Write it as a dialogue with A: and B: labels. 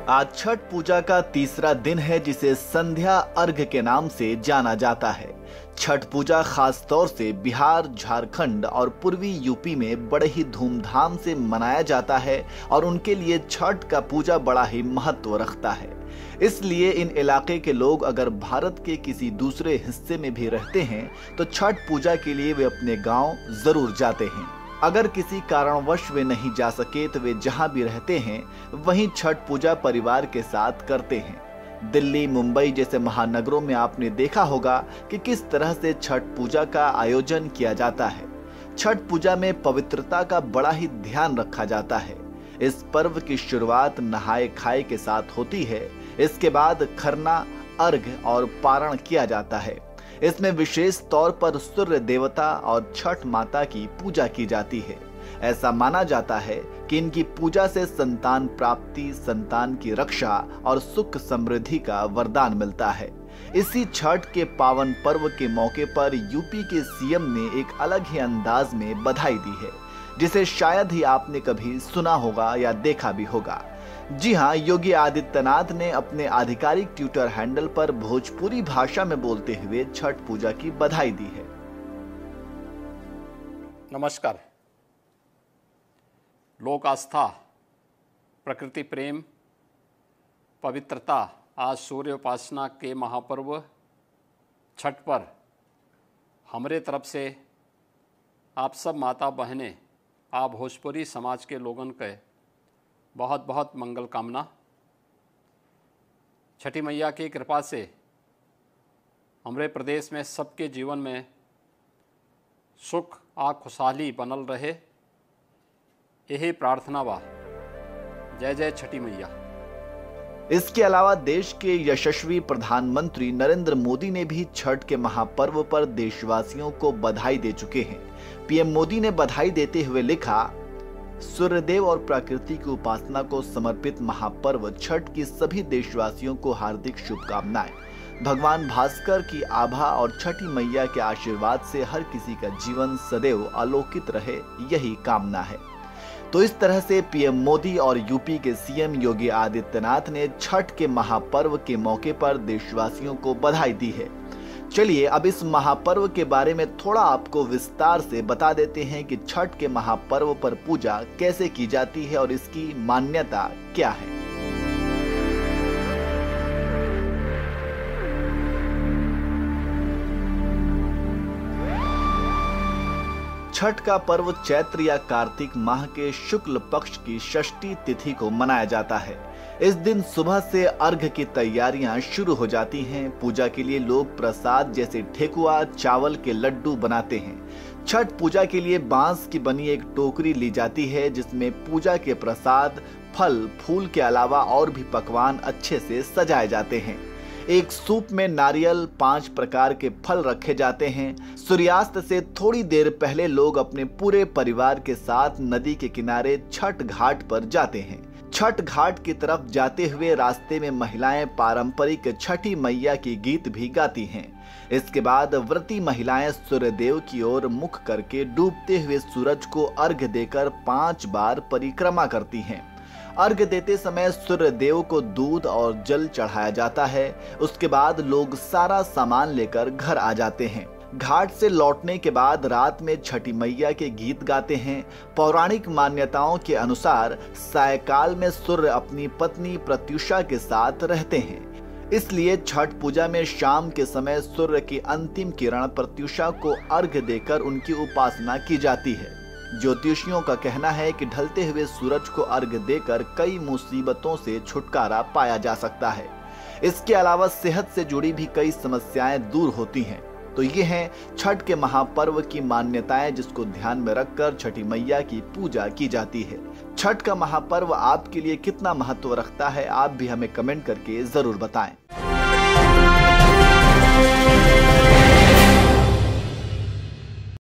A: आज छठ पूजा का तीसरा दिन है जिसे संध्या अर्घ्य के नाम से जाना जाता है। छठ पूजा खास तौर से बिहार, झारखंड और पूर्वी यूपी में बड़े ही धूमधाम से मनाया जाता है और उनके लिए छठ का पूजा बड़ा ही महत्व रखता है। इसलिए इन इलाके के लोग अगर भारत के किसी दूसरे हिस्से में भी रहते हैं तो छठ पूजा के लिए वे अपने गांव जरूर जाते हैं। अगर किसी कारणवश वे नहीं जा सके तो वे जहां भी रहते हैं वहीं छठ पूजा परिवार के साथ करते हैं। दिल्ली, मुंबई जैसे महानगरों में आपने देखा होगा कि किस तरह से छठ पूजा का आयोजन किया जाता है। छठ पूजा में पवित्रता का बड़ा ही ध्यान रखा जाता है। इस पर्व की शुरुआत नहाए खाए के साथ होती है। इसके बाद खरना, अर्घ्य और पारण किया जाता है। इसमें विशेष तौर पर सूर्य देवता और छठ माता की पूजा की जाती है। ऐसा माना जाता है कि इनकी पूजा से संतान प्राप्ति, संतान की रक्षा और सुख समृद्धि का वरदान मिलता है। इसी छठ के पावन पर्व के मौके पर यूपी के सीएम ने एक अलग ही अंदाज में बधाई दी है, जिसे शायद ही आपने कभी सुना होगा या देखा भी होगा। जी हाँ, योगी आदित्यनाथ ने अपने आधिकारिक ट्विटर हैंडल पर भोजपुरी भाषा में बोलते हुए छठ पूजा की बधाई दी है।
B: नमस्कार। लोक आस्था, प्रकृति प्रेम, पवित्रता, आज सूर्य उपासना के महापर्व छठ पर हमारे तरफ से आप सब माता बहनें, आप भोजपुरी समाज के लोगन के बहुत बहुत मंगल कामना। छठी मैया की कृपा से हमारे प्रदेश में सबके जीवन में सुख आ खुशहाली बनल रहे, यही प्रार्थना बा। जय जय छठी मैया।
A: इसके अलावा देश के यशस्वी प्रधानमंत्री नरेंद्र मोदी ने भी छठ के महापर्व पर देशवासियों को बधाई दे चुके हैं। पीएम मोदी ने बधाई देते हुए लिखा, सूर्यदेव और प्रकृति की उपासना को समर्पित महापर्व छठ की सभी देशवासियों को हार्दिक शुभकामनाएं। भगवान भास्कर की आभा और छठी मैया के आशीर्वाद से हर किसी का जीवन सदैव आलोकित रहे, यही कामना है। तो इस तरह से पीएम मोदी और यूपी के सीएम योगी आदित्यनाथ ने छठ के महापर्व के मौके पर देशवासियों को बधाई दी है। चलिए अब इस महापर्व के बारे में थोड़ा आपको विस्तार से बता देते हैं कि छठ के महापर्व पर पूजा कैसे की जाती है और इसकी मान्यता क्या है। छठ का पर्व चैत्र या कार्तिक माह के शुक्ल पक्ष की षष्ठी तिथि को मनाया जाता है। इस दिन सुबह से अर्घ्य की तैयारियां शुरू हो जाती हैं। पूजा के लिए लोग प्रसाद जैसे ठेकुआ, चावल के लड्डू बनाते हैं। छठ पूजा के लिए बांस की बनी एक टोकरी ली जाती है जिसमें पूजा के प्रसाद, फल, फूल के अलावा और भी पकवान अच्छे से सजाए जाते हैं। एक सूप में नारियल, 5 प्रकार के फल रखे जाते हैं। सूर्यास्त से थोड़ी देर पहले लोग अपने पूरे परिवार के साथ नदी के किनारे छठ घाट पर जाते हैं। छठ घाट की तरफ जाते हुए रास्ते में महिलाएं पारंपरिक छठी मैया की गीत भी गाती हैं। इसके बाद व्रती महिलाएं सूर्यदेव की ओर मुख करके डूबते हुए सूरज को अर्घ्य देकर 5 बार परिक्रमा करती हैं। अर्घ्य देते समय सूर्य देव को दूध और जल चढ़ाया जाता है। उसके बाद लोग सारा सामान लेकर घर आ जाते हैं। घाट से लौटने के बाद रात में छठी मैया के गीत गाते हैं। पौराणिक मान्यताओं के अनुसार सायकाल में सूर्य अपनी पत्नी प्रत्युषा के साथ रहते हैं। इसलिए छठ पूजा में शाम के समय सूर्य की अंतिम किरण प्रत्युषा को अर्घ्य देकर उनकी उपासना की जाती है। ज्योतिषियों का कहना है कि ढलते हुए सूरज को अर्घ्य देकर कई मुसीबतों से छुटकारा पाया जा सकता है। इसके अलावा सेहत से जुड़ी भी कई समस्याएं दूर होती हैं। तो ये हैं छठ के महापर्व की मान्यताएं जिसको ध्यान में रखकर छठी मैया की पूजा की जाती है। छठ का महापर्व आपके लिए कितना महत्व रखता है, आप भी हमें कमेंट करके जरूर बताएं।